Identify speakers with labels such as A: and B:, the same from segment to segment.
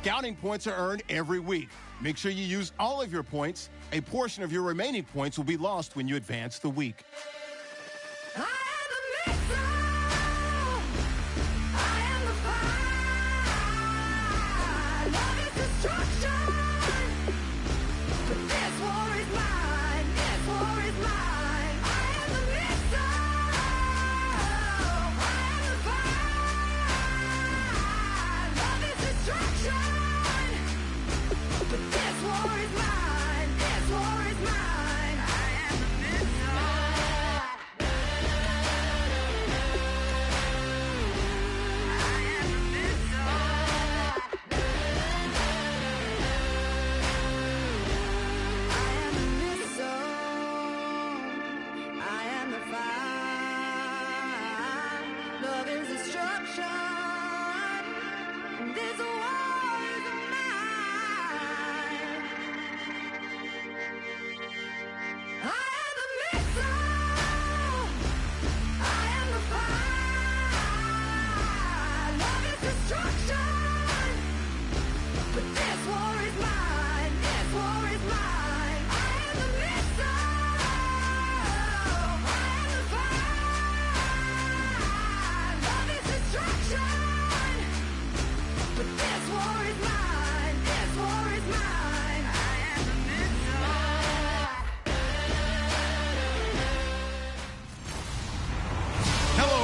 A: Scouting points are earned every week. Make sure you use all of your points. A portion of your remaining points will be lost when you advance the week.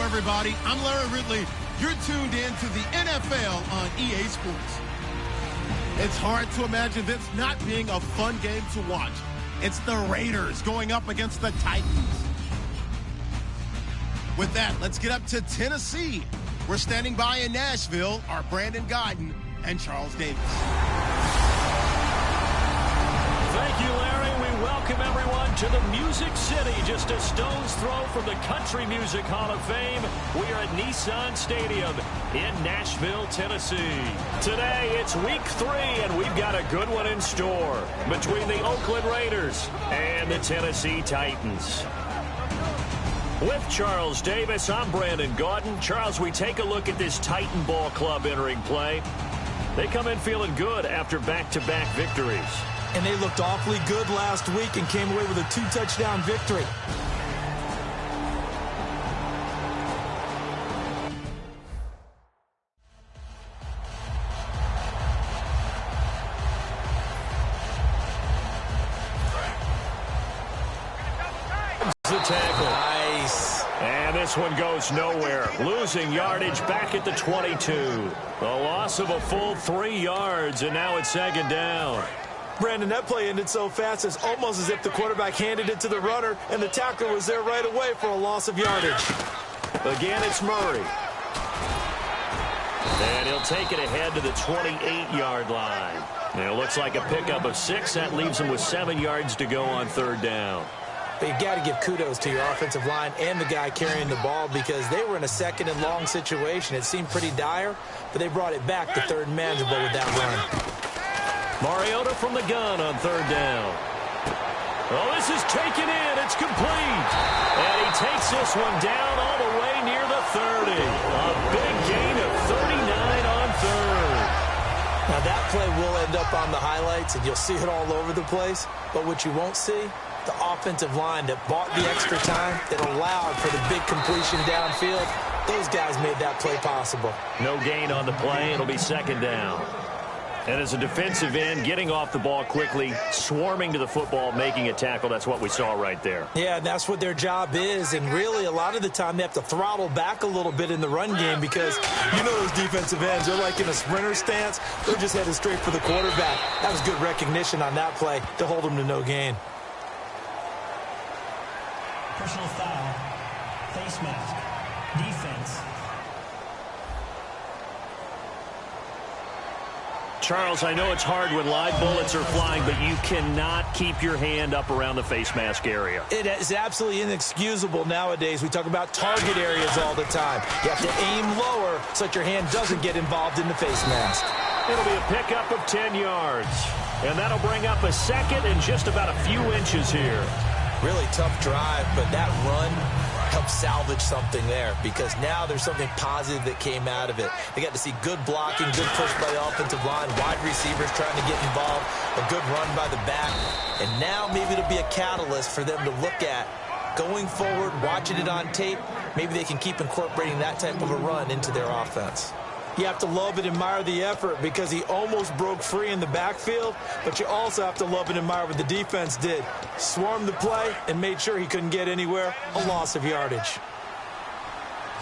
A: Everybody, I'm Larry Ridley. You're tuned in to the NFL on EA Sports. It's hard to imagine this not being a fun game to watch. It's the Raiders going up against the Titans. With that, let's get up to Tennessee. We're standing by in Nashville, our Brandon Godden and Charles Davis.
B: Thank you, Larry. We welcome everyone to the Music City, just a stone's throw from the Country Music Hall of Fame. We are at Nissan Stadium in Nashville, Tennessee. Today, it's week 3, and we've got a good one in store between the Oakland Raiders and the Tennessee Titans. With Charles Davis, I'm Brandon Gaudin. Charles, we take a look at this Titan Ball Club entering play. They come in feeling good after back-to-back victories.
C: And they looked awfully good last week and came away with a 2-touchdown victory.
B: The tackle.
C: Nice.
B: And this one goes nowhere. Losing yardage back at the 22. A loss of a full 3 yards, and now it's second down.
C: Brandon, that play ended so fast, it's almost as if the quarterback handed it to the runner, and the tackler was there right away for a loss of yardage.
B: Again, it's Murray. And he'll take it ahead to the 28-yard line. And it looks like a pickup of 6. That leaves him with 7 yards to go on third down.
C: But you've got to give kudos to your offensive line and the guy carrying the ball because they were in a second and long situation. It seemed pretty dire, but they brought it back to third and manageable with that run.
B: Mariota from the gun on third down. Oh, this is taken in. It's complete. And he takes this one down all the way near the 30. A big gain of 39 on third.
C: Now, that play will end up on the highlights, and you'll see it all over the place. But what you won't see, the offensive line that bought the extra time, that allowed for the big completion downfield, those guys made that play possible.
B: No gain on the play. It'll be second down. And as a defensive end, getting off the ball quickly, swarming to the football, making a tackle, that's what we saw right there.
C: Yeah, that's what their job is. And really, a lot of the time, they have to throttle back a little bit in the run game because, you know, those defensive ends, they're like in a sprinter stance. They're just headed straight for the quarterback. That was good recognition on that play to hold them to no gain.
D: Personal foul, face mask, defense.
B: Charles, I know it's hard when live bullets are flying, but you cannot keep your hand up around the face mask area.
C: It is absolutely inexcusable nowadays. We talk about target areas all the time. You have to aim lower so that your hand doesn't get involved in the face mask.
B: It'll be a pickup of 10 yards. And that'll bring up a second and just about a few inches here.
C: Really tough drive, but that run help salvage something there, because now there's something positive that came out of it. They got to see good blocking, good push by the offensive line, wide receivers trying to get involved, a good run by the back, and now maybe it'll be a catalyst for them to look at going forward, watching it on tape. Maybe they can keep incorporating that type of a run into their offense. You have to love and admire the effort, because he almost broke free in the backfield, but you also have to love and admire what the defense did. Swarmed the play and made sure he couldn't get anywhere. A loss of yardage.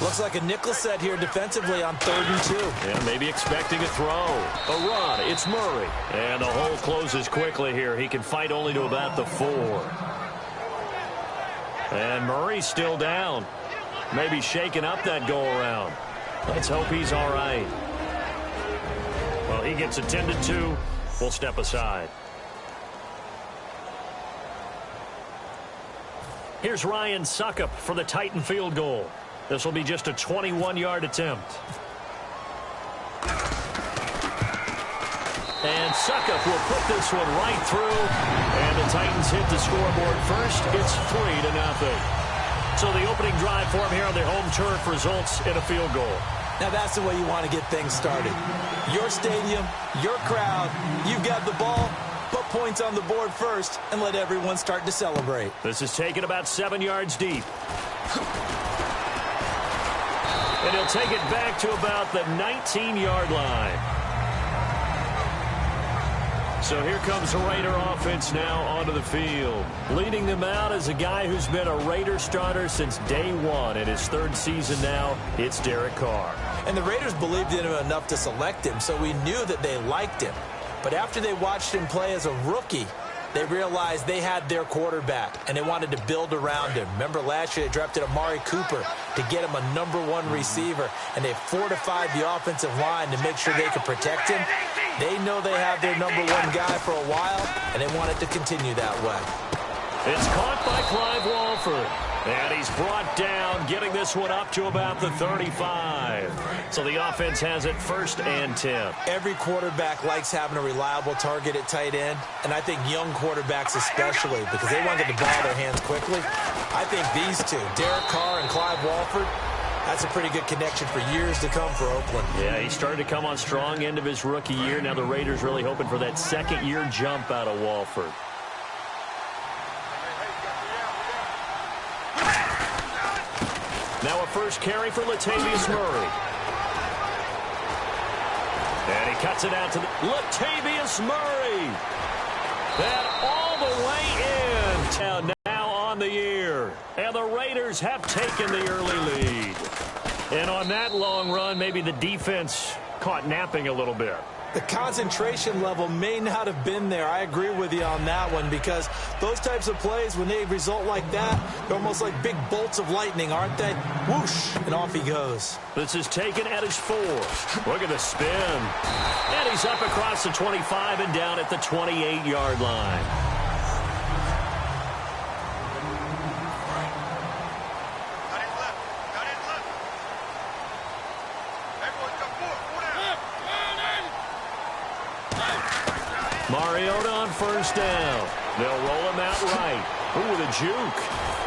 C: Looks like a nickel set here defensively on 3rd and 2.
B: Yeah, maybe expecting a throw. A run. It's Murray. And the hole closes quickly here. He can fight only to about the 4. And Murray's still down. Maybe shaking up that go-around. Let's hope he's all right. Well, he gets attended to. We'll step aside. Here's Ryan Suckup for the Titan field goal. This will be just a 21-yard attempt. And Suckup will put this one right through. And the Titans hit the scoreboard first. It's 3-0. So the opening drive for him here on their home turf results in a field goal.
C: Now that's the way you want to get things started. Your stadium, your crowd, you've got the ball, put points on the board first, and let everyone start to celebrate.
B: This is taken about 7 yards deep. And he'll take it back to about the 19-yard line. So here comes the Raider offense now onto the field. Leading them out is a guy who's been a Raider starter since day one. In his 3rd season now, it's Derek Carr.
C: And the Raiders believed in him enough to select him, so we knew that they liked him. But after they watched him play as a rookie, they realized they had their quarterback, and they wanted to build around him. Remember last year they drafted Amari Cooper to get him a #1 receiver, and they fortified the offensive line to make sure they could protect him. They know they have their #1 guy for a while, and they want it to continue that way.
B: It's caught by Clive Walford. And he's brought down, getting this one up to about the 35. So the offense has it 1st and 10.
C: Every quarterback likes having a reliable target at tight end, and I think young quarterbacks especially, because they want to get the ball in their hands quickly. I think these two, Derek Carr and Clive Walford, that's a pretty good connection for years to come for Oakland.
B: Yeah, he started to come on strong end of his rookie year. Now the Raiders really hoping for that 2nd-year jump out of Walford. Now a first carry for Latavius Murray. And he cuts it out to Latavius Murray. And all the way in. Now on the year. And the Raiders have taken the early lead. And on that long run, maybe the defense caught napping a little bit.
C: The concentration level may not have been there. I agree with you on that one, because those types of plays, when they result like that, they're almost like big bolts of lightning, aren't they? Whoosh, and off he goes.
B: This is taken at his 4. Look at the spin. And he's up across the 25 and down at the 28-yard line. Mariota on first down. They'll roll him out right. Ooh, with a juke.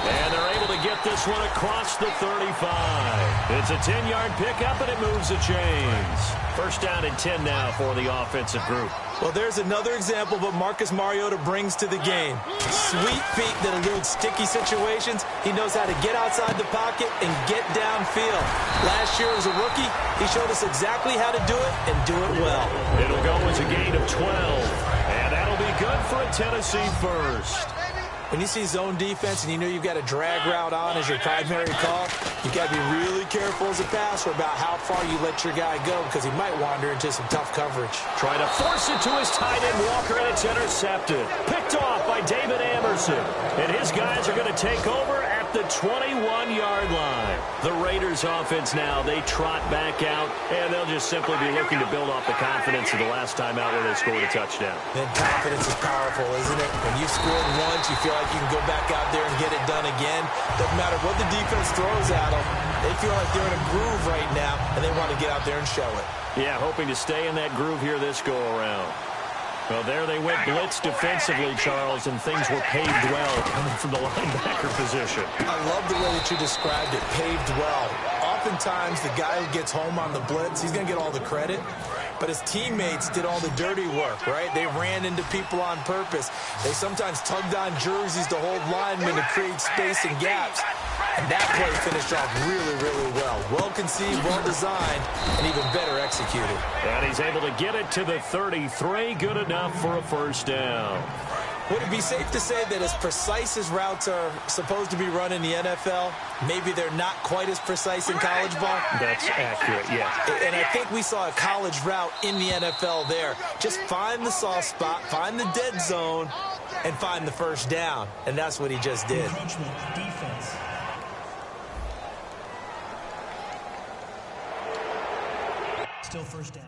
B: And they're able to get this one across the 35. It's a 10-yard pickup, and it moves the chains. First down and 10 now for the offensive group.
C: Well, there's another example of what Marcus Mariota brings to the game. Sweet feet that elude sticky situations. He knows how to get outside the pocket and get downfield. Last year as a rookie, he showed us exactly how to do it and do it well.
B: It'll go as a gain of 12. And that'll be good for a Tennessee first.
C: When you see zone defense and you know you've got a drag route on as your primary call, you've got to be really careful as a passer about how far you let your guy go, because he might wander into some tough coverage.
B: Trying to force it to his tight end, Walker, and it's intercepted. Picked off by David Amerson. And his guys are going to take over at the 21-yard line. The Raiders offense now, they trot back out, and they'll just simply be looking to build off the confidence of the last time out where they scored a touchdown.
C: And confidence is powerful, isn't it? When you've scored once, you feel like you can go back out there and get it done again. Doesn't matter what the defense throws at them. They feel like they're in a groove right now, and they want to get out there and show it.
B: Yeah, hoping to stay in that groove here this go-around. Well, there they went blitz defensively, Charles, and things were paved well coming from the linebacker position.
C: I love the way that you described it, paved well. Oftentimes, the guy who gets home on the blitz, he's going to get all the credit. But his teammates did all the dirty work, right? They ran into people on purpose. They sometimes tugged on jerseys to hold linemen to create space and gaps. And that play finished off really, really well. Well conceived, well designed, and even better executed.
B: And he's able to get it to the 33. Good enough for a first down.
C: Would it be safe to say that as precise as routes are supposed to be run in the NFL, maybe they're not quite as precise in college ball?
B: That's accurate, yeah.
C: And I think we saw a college route in the NFL there. Just find the soft spot, find the dead zone, and find the first down. And that's what he just did.
D: Defense. Still first down.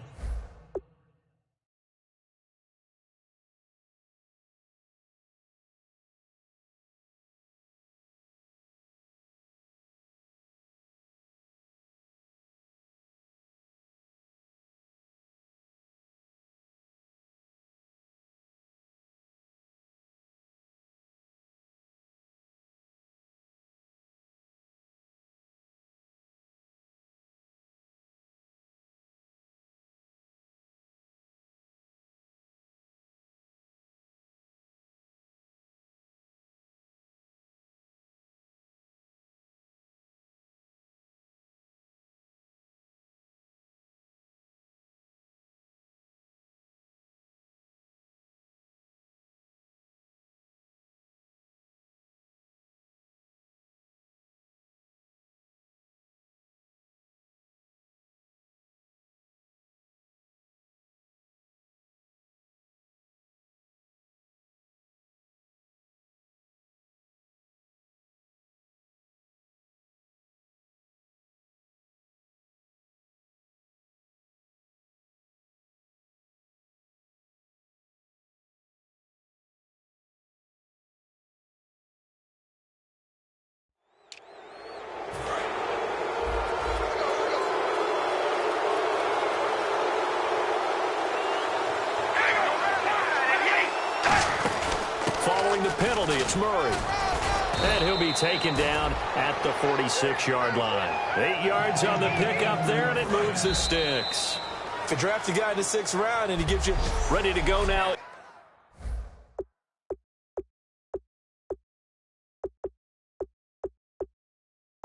B: Following the penalty, it's Murray. And he'll be taken down at the 46-yard line. 8 yards on the pickup there, and it moves the sticks.
C: If you draft a guy in the 6th round and he gives you...
B: Ready to go now.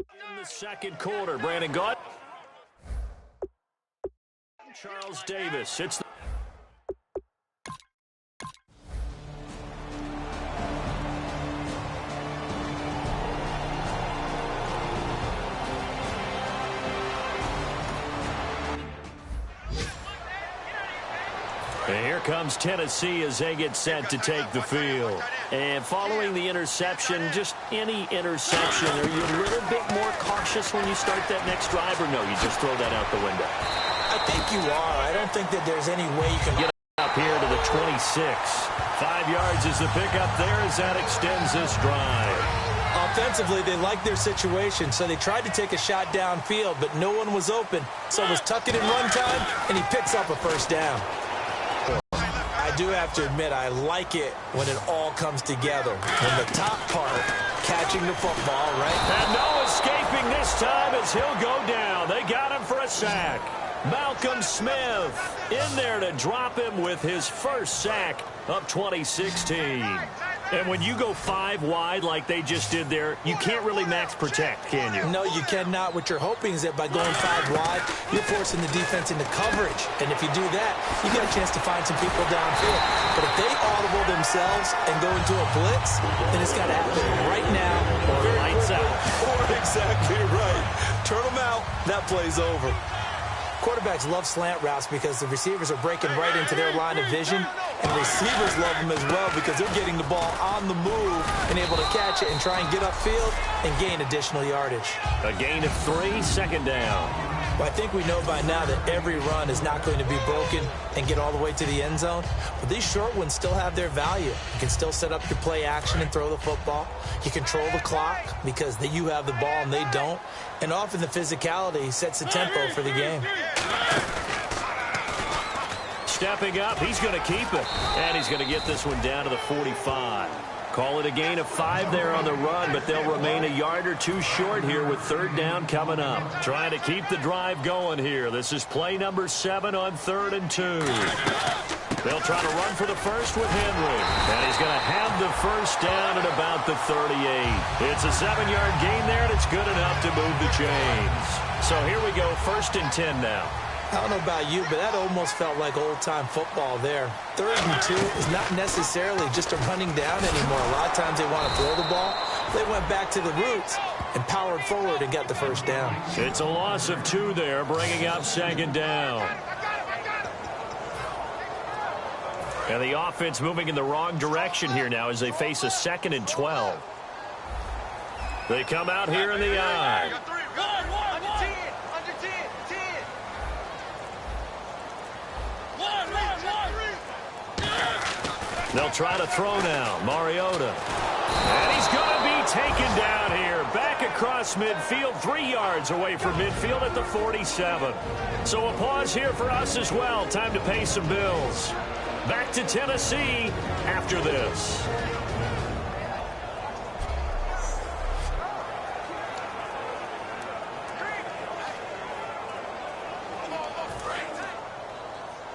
B: In the second quarter, Brandon Gott. Charles Davis. It's the And here comes Tennessee as they get set to take the field. And following the interception, just any interception, are you a little bit more cautious when you start that next drive, or no, you just throw that out the window?
C: I think you are. I don't think that there's any way you can
B: get up here to the 26. 5 yards is the pickup there as that extends this drive.
C: Offensively, they liked their situation, so they tried to take a shot downfield, but no one was open. So it was tuck it in run time, and he picks up a first down. I do have to admit, I like it when it all comes together. When the top part, catching the football, right?
B: And no escaping this time as he'll go down. They got him for a sack. Malcolm Smith in there to drop him with his first sack of 2016. And when you go 5 wide like they just did there, you can't really max protect, can you?
C: No, you cannot. What you're hoping is that by going 5 wide, you're forcing the defense into coverage. And if you do that, you get a chance to find some people downfield. But if they audible themselves and go into a blitz, then it's got to happen right now.
B: Or lights out.
C: Or exactly right. Turn them out. That play's over. Quarterbacks love slant routes because the receivers are breaking right into their line of vision, and receivers love them as well because they're getting the ball on the move and able to catch it and try and get upfield and gain additional yardage.
B: A gain of 3, second down.
C: Well, I think we know by now that every run is not going to be broken and get all the way to the end zone. But these short ones still have their value. You can still set up your play action and throw the football. You control the clock because you have the ball and they don't. And often the physicality sets the tempo for the game.
B: stepping up. He's going to keep it. And he's going to get this one down to the 45. Call it a gain of 5 there on the run, but they'll remain a yard or two short here with third down coming up. Trying to keep the drive going here. This is play number 7 on 3rd and 2. They'll try to run for the first with Henry. And he's going to have the first down at about the 38. It's a 7-yard gain there, and it's good enough to move the chains. So here we go, 1st and 10 now.
C: I don't know about you, but that almost felt like old-time football there. 3rd and 2 is not necessarily just a running down anymore. A lot of times they want to throw the ball. They went back to the roots and powered forward and got the first down.
B: It's a loss of 2 there, bringing up 2nd down. And the offense moving in the wrong direction here now as they face a 2nd and 12. They come out here in the I. They'll try to throw now. Mariota. And he's going to be taken down here. Back across midfield, 3 yards away from midfield at the 47. So a pause here for us as well. Time to pay some bills. Back to Tennessee after this.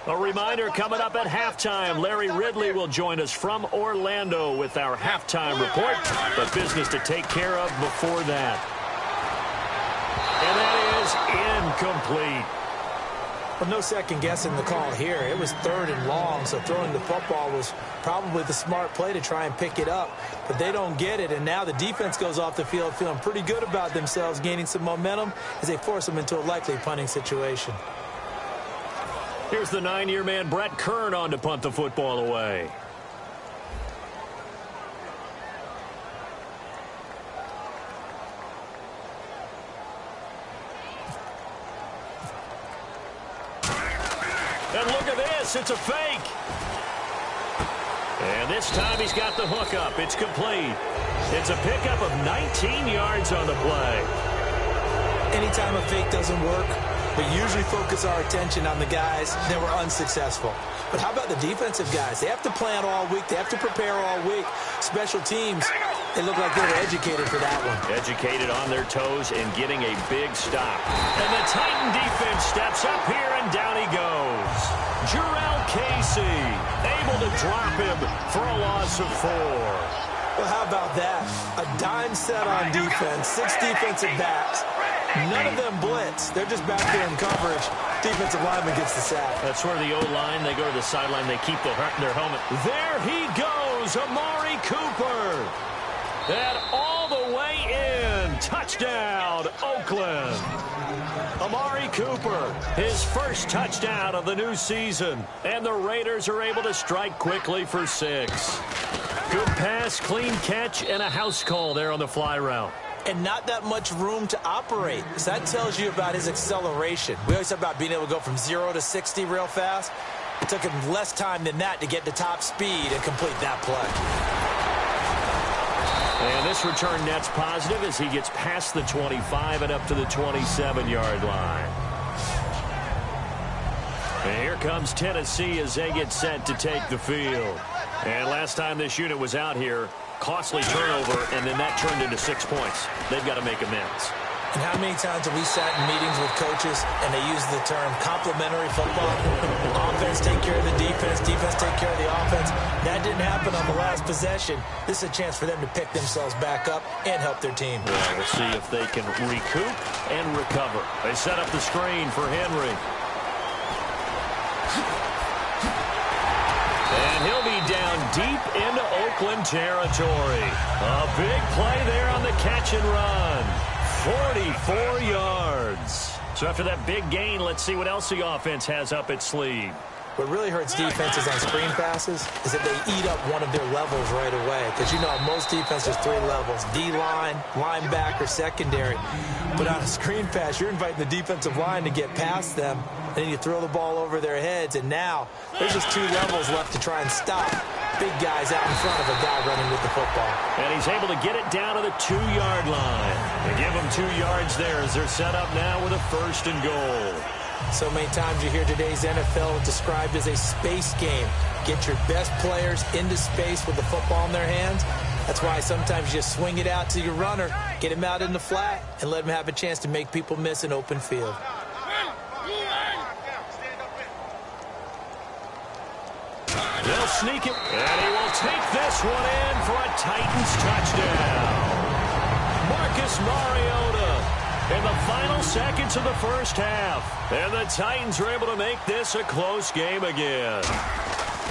B: A reminder, coming up at halftime, Larry Ridley will join us from Orlando with our halftime report, but business to take care of before that. And that is incomplete.
C: Well, no second guessing the call here. It was 3rd and long, so throwing the football was probably the smart play to try and pick it up. But they don't get it, and now the defense goes off the field feeling pretty good about themselves, gaining some momentum as they force them into a likely punting situation.
B: Here's the 9-year man, Brett Kern, on to punt the football away. And look at this. It's a fake. And this time he's got the hook up. It's complete. It's a pickup of 19 yards on the play.
C: Anytime a fake doesn't work, we usually focus our attention on the guys that were unsuccessful. But how about the defensive guys? They have to plan all week. They have to prepare all week. Special teams, they look like they were educated for that one.
B: Educated on their toes and getting a big stop. And the Titan defense steps up here, and down he goes. Jurrell Casey able to drop him for a loss of 4.
C: Well, how about that? A dime set on defense, 6 defensive backs. None of them blitz. They're just back there in coverage. Defensive lineman gets the sack.
B: That's where the O-line, they go to the sideline, they keep their helmet. There he goes, Amari Cooper. And all the way in. Touchdown, Oakland. Amari Cooper, his first touchdown of the new season. And the Raiders are able to strike quickly for 6. Good pass, clean catch, and a house call there on the fly route.
C: And not that much room to operate. So that tells you about his acceleration. We always talk about being able to go from 0 to 60 real fast. It took him less time than that to get to top speed and complete that play.
B: And this return net's positive as he gets past the 25 and up to the 27-yard line. And here comes Tennessee as they get set to take the field. And last time this unit was out here, costly turnover, and then that turned into 6 points. They've got to make amends.
C: And how many times have we sat in meetings with coaches and they use the term complementary football? Offense take care of the defense, defense take care of the offense. That didn't happen on the last possession. This is a chance for them to pick themselves back up and help their team.
B: Yeah, we'll see if they can recoup and recover. They set up the screen for Henry. And he'll be down deep into Oakland territory. A big play there on the catch and run. 44 yards. So after that big gain, let's see what else the offense has up its sleeve.
C: What really hurts defenses on screen passes is that they eat up one of their levels right away. Because you know, most defenses, 3 levels. D-line, linebacker, secondary. But on a screen pass, you're inviting the defensive line to get past them. And then you throw the ball over their heads. And now, there's just 2 levels left to try and stop big guys out in front of a guy running with the football.
B: And he's able to get it down to the 2-yard line. They give him 2 yards there as they're set up now with a 1st and goal.
C: So many times you hear today's NFL described as a space game. Get your best players into space with the football in their hands. That's why sometimes you just swing it out to your runner, get him out in the flat, and let him have a chance to make people miss an open field.
B: They'll sneak it, and he will take this one in for a Titans touchdown. Marcus Mariota in the final seconds of the first half. And the Titans are able to make this a close game again.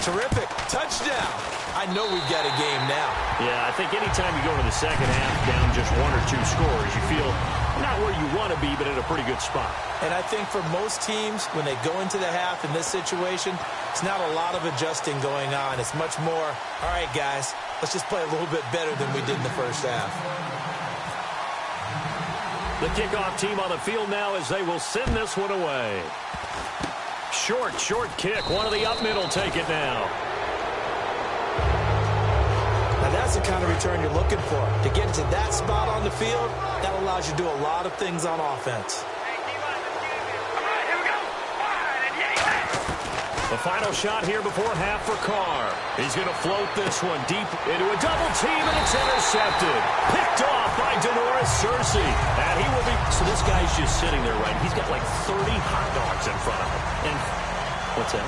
C: Terrific. Touchdown. I know we've got a game now.
B: Yeah, I think anytime you go into the second half down just 1 or 2 scores, you feel not where you want to be, but in a pretty good spot.
C: And I think for most teams, when they go into the half in this situation, it's not a lot of adjusting going on. It's much more, all right, guys, let's just play a little bit better than we did in the first half.
B: The kickoff team on the field now as they will send this one away. Short kick. One of the up middle take it now.
C: Now that's the kind of return you're looking for. To get to that spot on the field, that allows you to do a lot of things on offense.
B: The final shot here before half for Carr. He's going to float this one deep into a double team, and it's intercepted. Picked off by Denoris Searcy. And he will be... So this guy's just sitting there, right? He's got like 30 hot dogs in front of him. And what's that?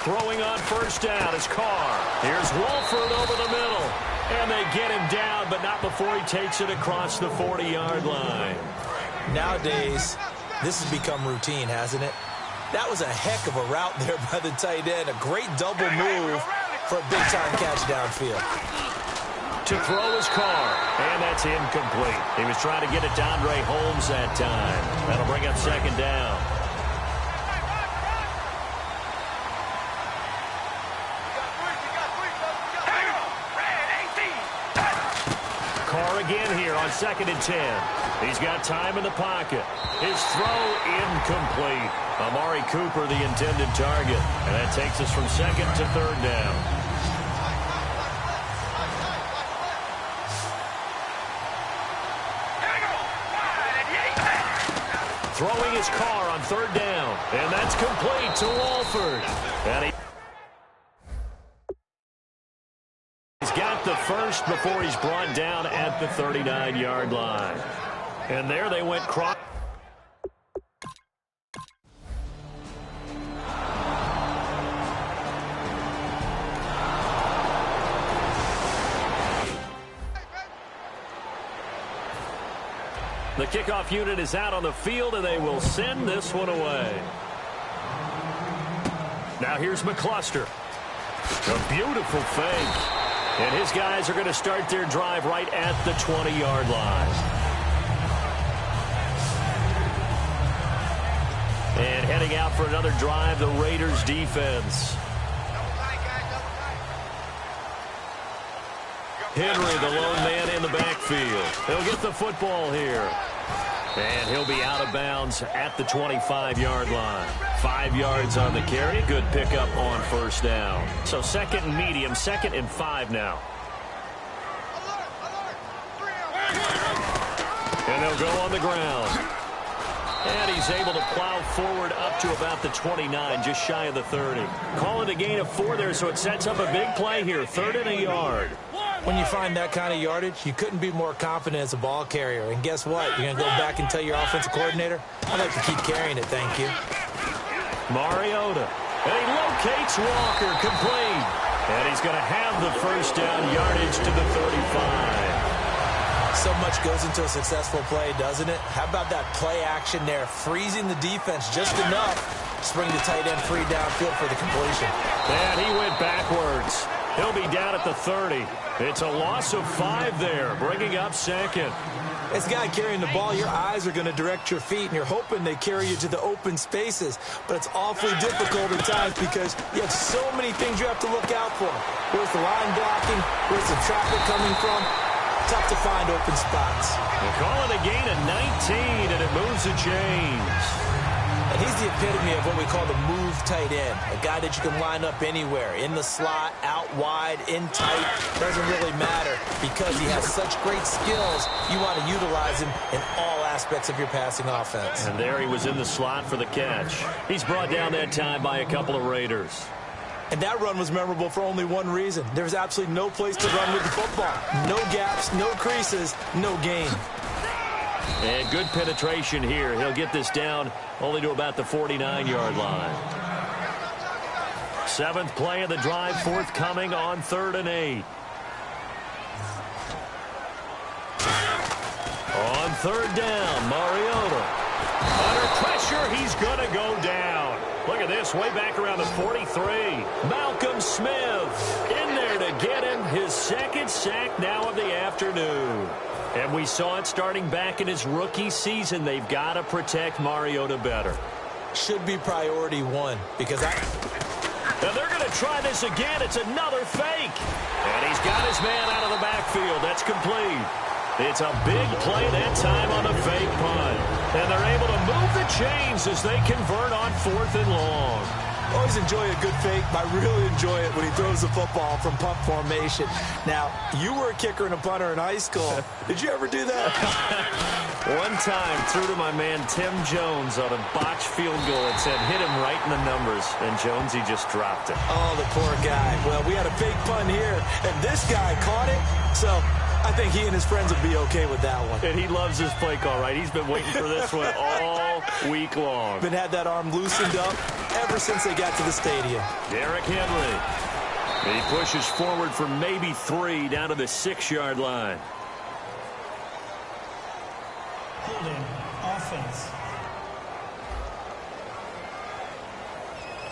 B: Throwing on first down is Carr. Here's Wolford over the middle. And they get him down, but not before he takes it across the 40-yard line.
C: Nowadays, this has become routine, hasn't it? That was a heck of a route there by the tight end. A great double move for a big-time catch downfield.
B: To throw is Carr, and that's incomplete. He was trying to get it to Andre Holmes that time. That'll bring up second down. Carr again here on 2nd and 10. He's got time in the pocket. His throw incomplete. Amari Cooper, the intended target. And that takes us from 2nd to 3rd down. Throwing his Carr on 3rd down. And that's complete to Wolford. And he's got the first before he's brought down at the 39-yard line. And there they went cross. The kickoff unit is out on the field, and they will send this one away. Now here's McCluster. A beautiful fake. And his guys are going to start their drive right at the 20-yard line. And heading out for another drive, the Raiders defense. Henry, the lone man in the backfield. He'll get the football here. And he'll be out of bounds at the 25-yard line. 5 yards on the carry. Good pickup on first down. So 2nd and medium, 2nd and 5 now. And they'll go on the ground. And he's able to plow forward up to about the 29, just shy of the 30. Call it a gain of 4 there, so it sets up a big play here. 3rd and a yard.
C: When you find that kind of yardage, you couldn't be more confident as a ball carrier. And guess what? You're going to go back and tell your offensive coordinator, I'd like to keep carrying it, thank you.
B: Mariota. And he locates Walker, complete. And he's going to have the first down yardage to the 35.
C: So much goes into a successful play, doesn't it? How about that play action there, freezing the defense just enough to bring the tight end free downfield for the completion.
B: And he went backwards. He'll be down at the 30. It's a loss of 5 there, bringing up 2nd.
C: As a guy carrying the ball, your eyes are going to direct your feet, and you're hoping they carry you to the open spaces. But it's awfully difficult at times because you have so many things you have to look out for. Where's the line blocking? Where's the traffic coming from? Tough to find open spots.
B: We'll call it a gain of 19, and it moves the chains.
C: And he's the epitome of what we call the move tight end. A guy that you can line up anywhere. In the slot, out wide, in tight. Doesn't really matter because he has such great skills. You want to utilize him in all aspects of your passing offense.
B: And there he was in the slot for the catch. He's brought down that time by a couple of Raiders.
C: And that run was memorable for only one reason. There's absolutely no place to run with the football. No gaps, no creases, no gain.
B: And good penetration here. He'll get this down only to about the 49-yard line. 7th play of the drive forthcoming on 3rd and 8. On 3rd down, Mariota. Under pressure, he's going to go down. Look at this, way back around the 43. Malcolm Smith in there to get him his 2nd sack now of the afternoon. And we saw it starting back in his rookie season. They've got to protect Mariota better.
C: Should be priority 1 because
B: And they're going to try this again. It's another fake. And he's got his man out of the backfield. That's complete. It's a big play that time on the fake punt. And they're able to move the chains as they convert on 4th and long.
C: Always enjoy a good fake, but I really enjoy it when he throws the football from punt formation. Now, you were a kicker and a punter in high school. Did you ever do that?
B: One time, threw to my man Tim Jones on a botched field goal and said, hit him right in the numbers. And Jones, he just dropped it.
C: Oh, the poor guy. Well, we had a fake punt here, and this guy caught it, so I think he and his friends will be okay with that one.
B: And he loves his play call, right? He's been waiting for this one all week long.
C: Been had that arm loosened up ever since they got to the stadium.
B: Derrick Henry. He pushes forward for maybe 3 down to the 6-yard line.
D: Holding offense.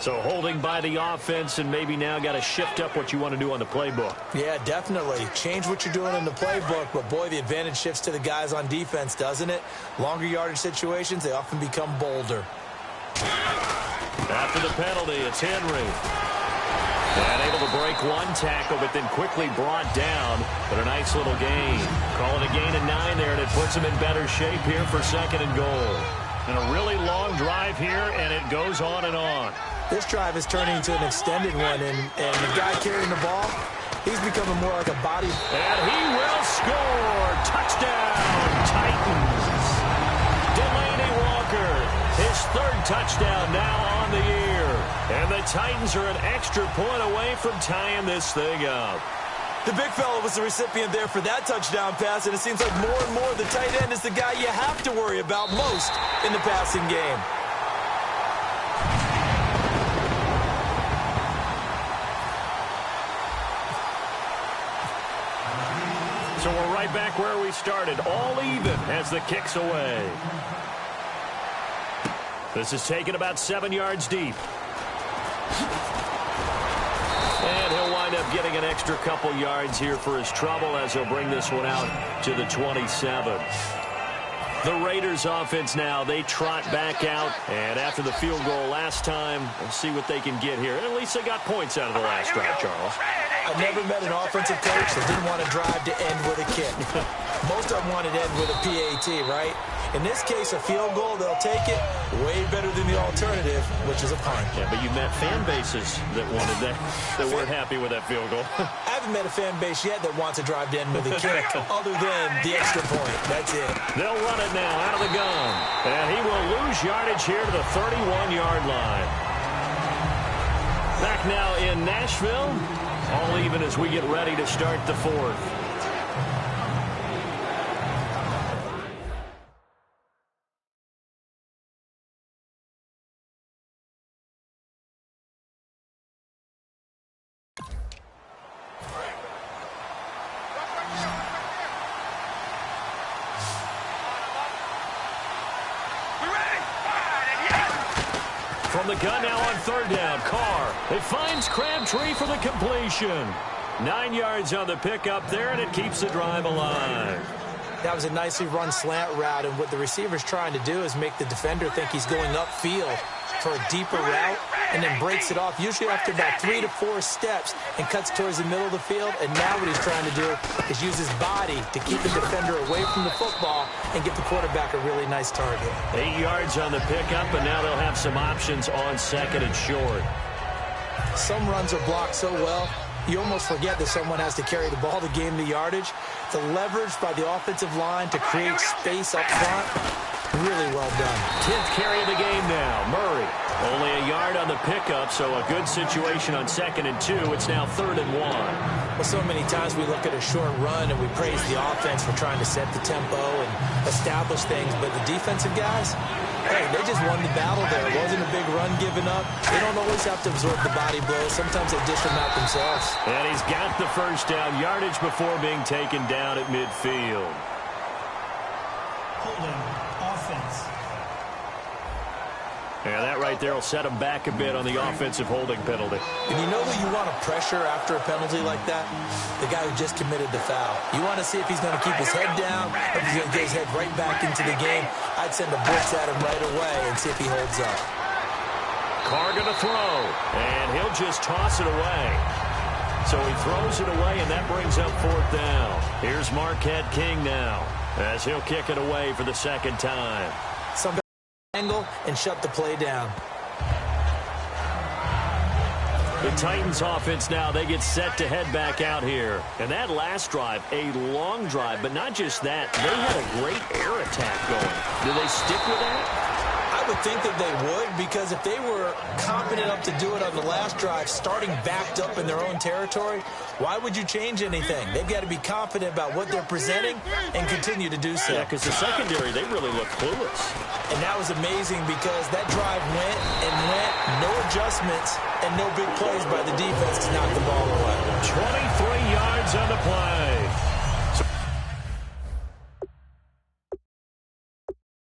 B: So holding by the offense, and maybe now got to shift up what you want to do on the playbook.
C: Yeah, definitely. Change what you're doing in the playbook, but boy, the advantage shifts to the guys on defense, doesn't it? Longer yardage situations, they often become bolder.
B: After the penalty, it's Henry. And able to break 1 tackle, but then quickly brought down. But a nice little gain. Call it a gain of 9 there, and it puts him in better shape here for 2nd and goal. And a really long drive here, and it goes on and on.
C: This drive is turning into an extended one, and the guy carrying the ball, he's becoming more like a body.
B: And he will score. Touchdown, Titans. Delaney Walker, his 3rd touchdown now on the year. And the Titans are an extra point away from tying this thing up.
C: The big fella was the recipient there for that touchdown pass, and it seems like more and more the tight end is the guy you have to worry about most in the passing game.
B: So we're right back where we started, all even as the kick's away. This is taken about 7 yards deep. And he'll wind up getting an extra couple yards here for his trouble as he'll bring this one out to the 27. The Raiders offense now, they trot back out. And after the field goal last time, we'll see what they can get here. And at least they got points out of the last drive, Charles.
C: I've never met an offensive coach that didn't want to drive to end with a kick. Most of them wanted to end with a PAT, right? In this case, a field goal, they'll take it way better than the alternative, which is a punt.
B: Yeah, but you met fan bases that wanted that, that weren't happy with that field goal.
C: I haven't met a fan base yet that wants to drive to end with a kick, other than the extra point. That's it.
B: They'll run it now out of the gun. And he will lose yardage here to the 31-yard line. Back now in Nashville, all even as we get ready to start the 4th. From the gun now on 3rd down, Carr. It finds Crabtree for the completion. 9 yards on the pickup there, and it keeps the drive alive.
C: That was a nicely run slant route, and what the receiver's trying to do is make the defender think he's going upfield. for a deeper route and then breaks it off, usually after about 3 to 4 steps, and cuts towards the middle of the field. And now what he's trying to do is use his body to keep the defender away from the football and get the quarterback a really nice target.
B: 8 yards on the pickup, and now they'll have some options on second and short.
C: Some runs are blocked so well, you almost forget that someone has to carry the ball to gain the yardage. The leverage by the offensive line to create space up front, really well done.
B: 10th carry of the game now. Murray, only a yard on the pickup, so a good situation on 2nd and 2. It's now 3rd and 1.
C: Well, so many times we look at a short run and we praise the offense for trying to set the tempo and establish things, but the defensive guys, hey, they just won the battle there. It wasn't a big run given up. They don't always have to absorb the body blows. Sometimes they dish them out themselves.
B: And he's got the first down, yardage before being taken down at midfield.
D: Holding offense.
B: Yeah, that right there will set him back a bit on the offensive holding penalty.
C: And you know who you want to pressure after a penalty like that? The guy who just committed the foul. You want to see if he's going to keep his head down or if he's going to get his head right back into the game. I'd send a blitz at him right away and see if he holds up.
B: Carr going to throw, and he'll just toss it away. So he throws it away, and that brings up 4th down. Here's Marquette King now as he'll kick it away for the second time.
C: Angle and shut the play down.
B: The Titans offense now, they get set to head back out here. And that last drive, a long drive, but not just that. They had a great air attack going. Do they stick with that?
C: I would think that they would, because if they were confident enough to do it on the last drive, starting backed up in their own territory, why would you change anything? They've got to be confident about what they're presenting and continue to do so.
B: Yeah, because the secondary, they really look clueless.
C: And that was amazing because that drive went and went, no adjustments and no big plays by the defense to knock the ball away.
B: 23 yards on the play.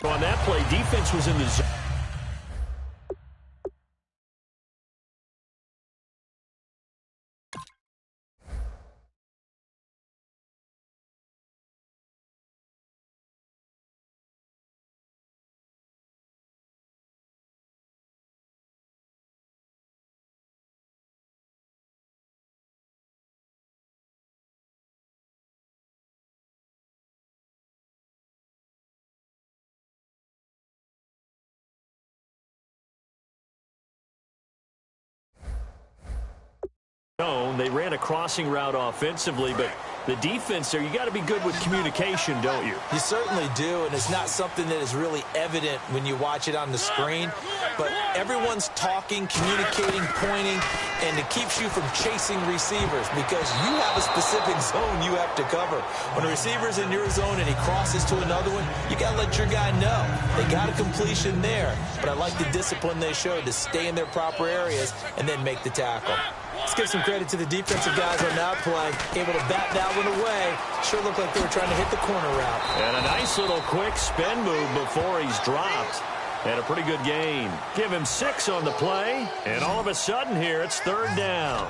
B: So on that play, defense was in the zone. They ran a crossing route offensively, but the defense there, you got to be good with communication, don't you?
C: You certainly do, and it's not something that is really evident when you watch it on the screen, but everyone's talking, communicating, pointing, and it keeps you from chasing receivers because you have a specific zone you have to cover. When a receiver's in your zone and he crosses to another one, you got to let your guy know. They got a completion there, but I like the discipline they showed to stay in their proper areas and then make the tackle. Let's give some credit to the defensive guys on that play. Able to bat that one away. Sure looked like they were trying to hit the corner route.
B: And a nice little quick spin move before he's dropped. And a pretty good gain. Give him 6 on the play. And all of a sudden here, it's 3rd down.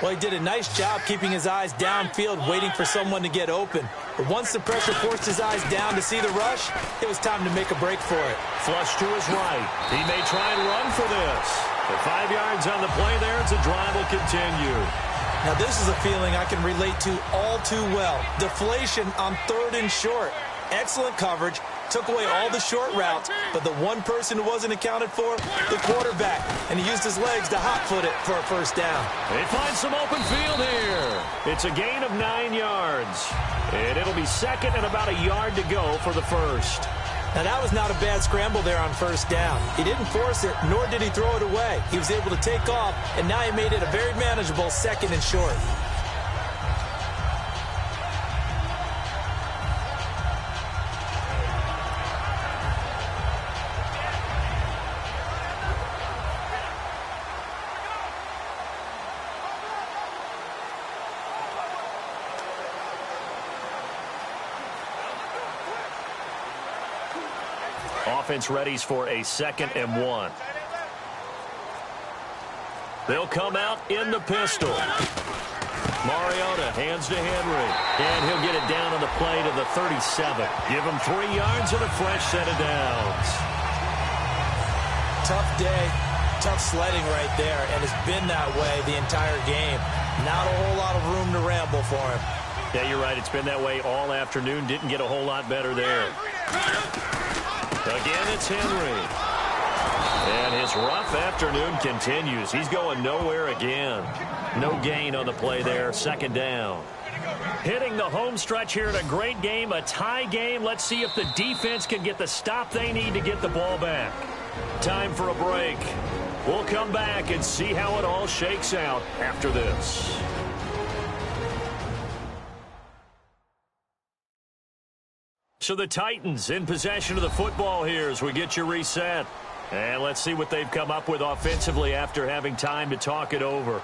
C: Well, he did a nice job keeping his eyes downfield, waiting for someone to get open. But once the pressure forced his eyes down to see the rush, it was time to make a break for it.
B: Flush to his right. He may try and run for this. The 5 yards on the play there, it's a drive will continue.
C: Now, this is a feeling I can relate to all too well. Deflation on 3rd and short. Excellent coverage. Took away all the short routes, but the one person who wasn't accounted for, the quarterback. And he used his legs to hot-foot it for a first down.
B: They find some open field here. It's a gain of 9 yards. And it'll be 2nd and about a yard to go for the first.
C: Now, that was not a bad scramble there on first down. He didn't force it, nor did he throw it away. He was able to take off, and now he made it a very manageable 2nd and short.
B: Offense readies for a 2nd and 1. They'll come out in the pistol. Mariota hands to Henry. And he'll get it down on the play to the 37. Give him 3 yards and a fresh set of downs.
C: tough day, tough sledding right there, and it's been that way the entire game. Not a whole lot of room to ramble for him.
B: Yeah, you're right. It's been that way all afternoon. Didn't get a whole lot better there. Again, it's Henry. And his rough afternoon continues. He's going nowhere again. No gain on the play there. Second down. Hitting the home stretch here in a great game, a tie game. Let's see if the defense can get the stop they need to get the ball back. Time for a break. We'll come back and see how it all shakes out after this. So the Titans in possession of the football here as we get you reset. And let's see what they've come up with offensively after having time to talk it over.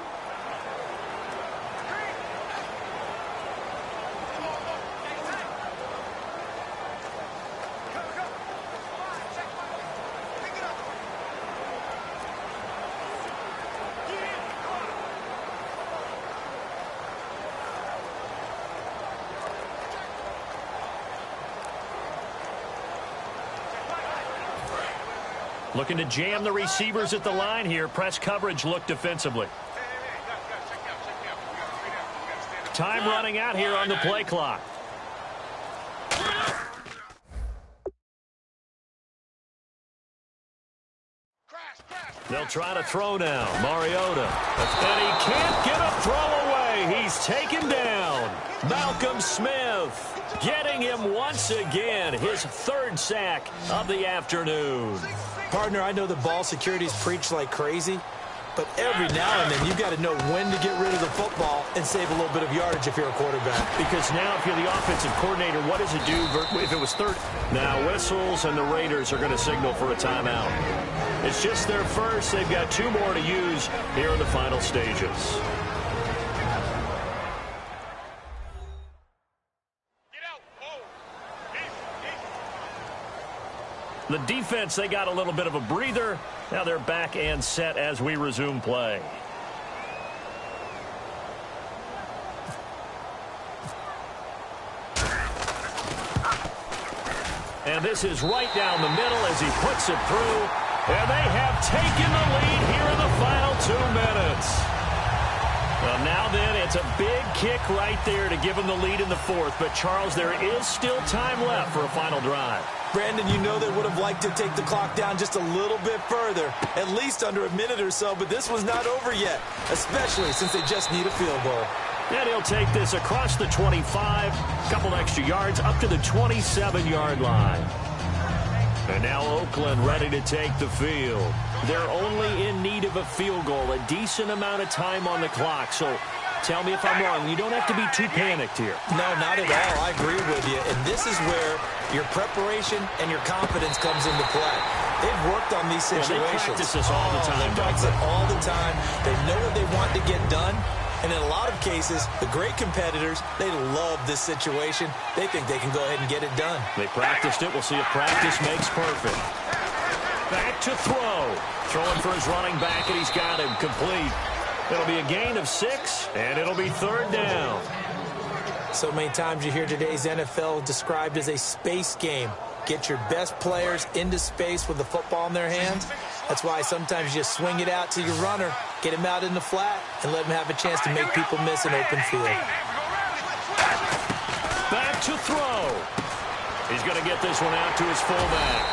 B: Looking to jam the receivers at the line here. Press coverage look defensively. Time running out here on the play clock. They'll try to throw now. Mariota. And he can't get a throw away. He's taken down. Malcolm Smith getting him once again. His third sack of the afternoon.
C: Partner, I know the ball security's preached like crazy, but every now and then you've got to know when to get rid of the football and save a little bit of yardage if you're a quarterback.
B: Because now if you're the offensive coordinator, what does it do if it was third? Now whistles and the Raiders are going to signal for a timeout. It's just their first. They've got two more to use here in the final stages. The defense, they got a little bit of a breather. Now they're back and set as we resume play. And this is right down the middle as he puts it through. And they have taken the lead here in the final 2 minutes. Well, now then, it's a big kick right there to give them the lead in the fourth. But, Charles, there is still time left for a final drive.
C: Brandon, you know they would have liked to take the clock down just a little bit further, at least under a minute or so, but this was not over yet, especially since they just need a field goal.
B: And he'll take this across the 25, a couple extra yards, up to the 27-yard line. And now Oakland ready to take the field. They're only in need of a field goal, a decent amount of time on the clock. So tell me if I'm wrong. You don't have to be too panicked here.
C: No, not at all. I agree with you. And this is where your preparation and your confidence comes into play. They've worked on these situations.
B: They practice this all the time.
C: They practice it all the time. They know what they want to get done. And in a lot of cases, the great competitors, they love this situation. They think they can go ahead and get it done.
B: They practiced it. We'll see if practice makes perfect. Back to throw. Throwing for his running back, and he's got him complete. It'll be a gain of 6, and it'll be third down.
C: So many times you hear today's NFL described as a space game. Get your best players into space with the football in their hands. That's why sometimes you just swing it out to your runner, get him out in the flat, and let him have a chance to make people miss an open field.
B: Back to throw. He's going to get this one out to his fullback.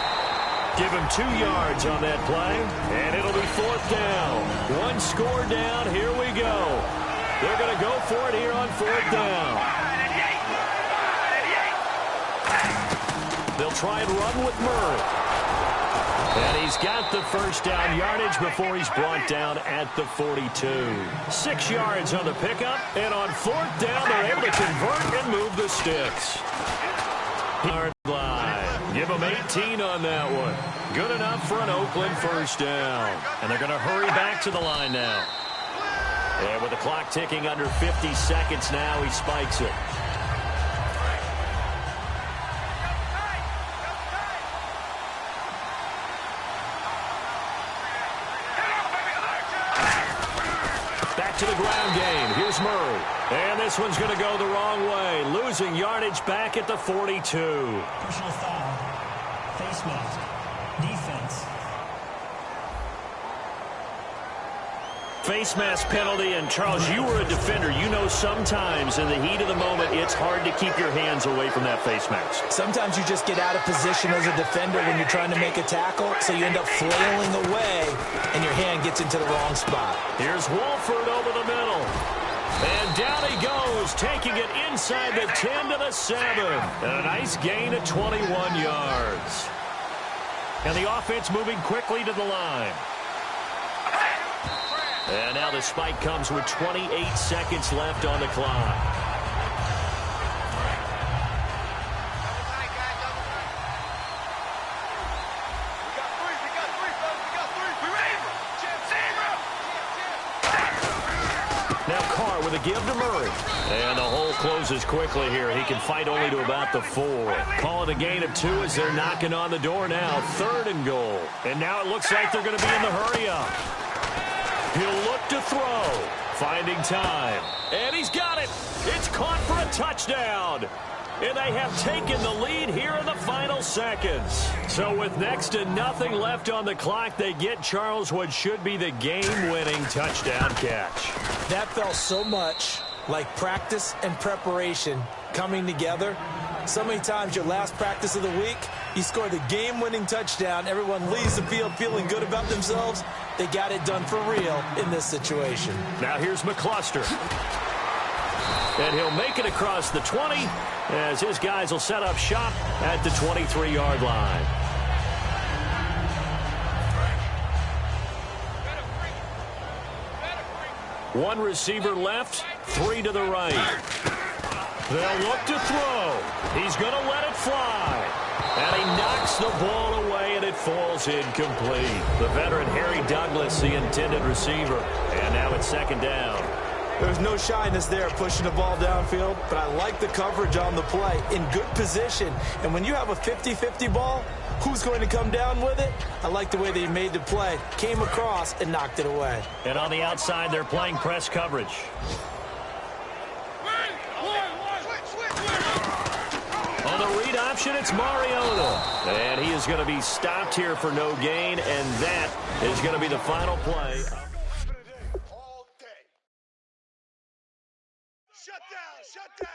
B: Give him 2 yards on that play, and it'll be fourth down. One score down. Here we go. They're going to go for it here on fourth down. They'll try and run with Murray. And he's got the first down yardage before he's brought down at the 42. 6 yards on the pickup, and on fourth down, they're able to convert and move the sticks. Yard line. Give them 18 on that one. Good enough for an Oakland first down. And they're going to hurry back to the line now. And with the clock ticking under 50 seconds now, he spikes it. Back to the ground game. Here's Murray. And this one's going to go the wrong way. Losing yardage back at the 42.
D: Personal foul. Face mask. Defense.
B: Face mask penalty, and Charles, you were a defender. You know sometimes in the heat of the moment, it's hard to keep your hands away from that face mask.
C: Sometimes you just get out of position as a defender when you're trying to make a tackle, so you end up flailing away, and your hand gets into the wrong spot.
B: Here's Wolford over the middle. And down he goes, taking it inside the 10 to the 7. And a nice gain of 21 yards. And the offense moving quickly to the line. And now the spike comes with 28 seconds left on the clock. Now Carr with a give to Murray. And the hole closes quickly here. He can fight only to about the 4. Call it a gain of 2 as they're knocking on the door now. 3rd and goal. And now it looks like they're going to be in the hurry-up. He'll look to throw. Finding time. And he's got it. It's caught for a touchdown. And they have taken the lead here in the final seconds. So with next to nothing left on the clock, they get Charles what should be the game-winning touchdown catch.
C: That felt so much like practice and preparation coming together. So many times your last practice of the week, you score the game-winning touchdown. Everyone leaves the field feeling good about themselves. They got it done for real in this situation.
B: Now here's McCluster. And he'll make it across the 20 as his guys will set up shop at the 23-yard line. One receiver left, 3 to the right. They'll look to throw. He's going to let it fly. And he knocks the ball away, and it falls incomplete. The veteran Harry Douglas, the intended receiver. And now it's 2nd down.
C: There's no shyness there pushing the ball downfield, but I like the coverage on the play. In good position. And when you have a 50-50 ball, who's going to come down with it? I like the way that he made the play. Came across and knocked it away.
B: And on the outside, they're playing press coverage. On the read option, it's Mariota. And he is going to be stopped here for no gain, and that is going to be the final play.
E: Shut down!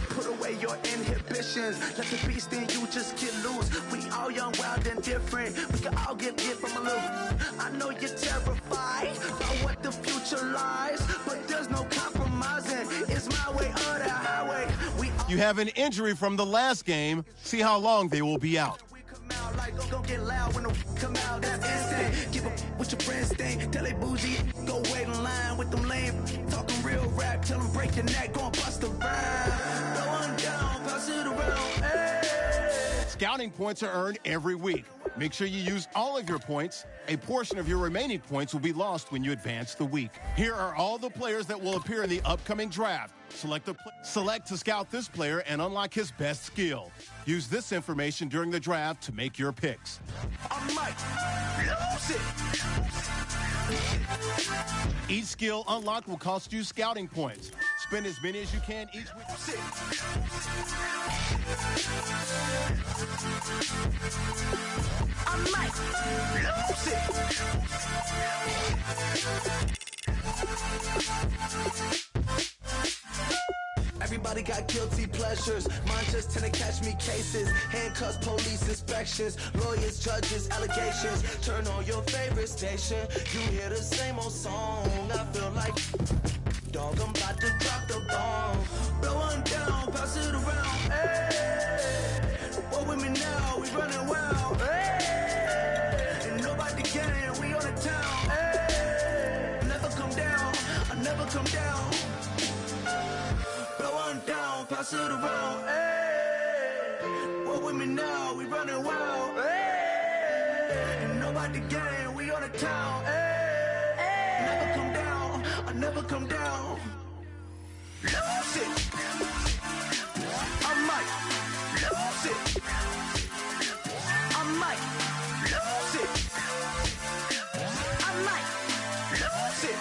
F: Put away your inhibitions. Let the beast in you just get loose. We all young, wild, and different. We can all get hit from a loop. I know you're terrified about what the future lies, but there's no compromising. It's my way or the highway.
A: You have an injury from the last game. See how long they will be out.
F: Don't get loud when the come out. That's instant. Give up what your friends think. Tell they bougie. Go wait in line with them lame. Talking real rap. Tell them break your neck. Go and bust a rhyme. Going down. Pass it around. Hey.
A: Scouting points are earned every week. Make sure you use all of your points. A portion of your remaining points will be lost when you advance the week. Here are all the players that will appear in the upcoming draft. Select to scout this player and unlock his best skill. Use this information during the draft to make your picks.
F: I might lose it.
A: Each skill unlocked will cost you scouting points. Spend as many as you can each week.
F: I might lose it. Everybody got guilty pleasures. Mine just tend to catch me cases. Handcuffs, police inspections, lawyers, judges, allegations. Turn on your favorite station. You hear the same old song. I feel like dog, I'm about to drop the bomb. Blow one down, pass it around. Hey, what with me now? We running wild. Hey, and nobody can. We on the town. Hey, never come down. I never come down. Blow one down, pass it around. Hey, what with me now? We running wild. Hey, and nobody can. We on the town. Hey, never come down. I never come down. Lose it. I might lose it. I might lose it. I might lose it.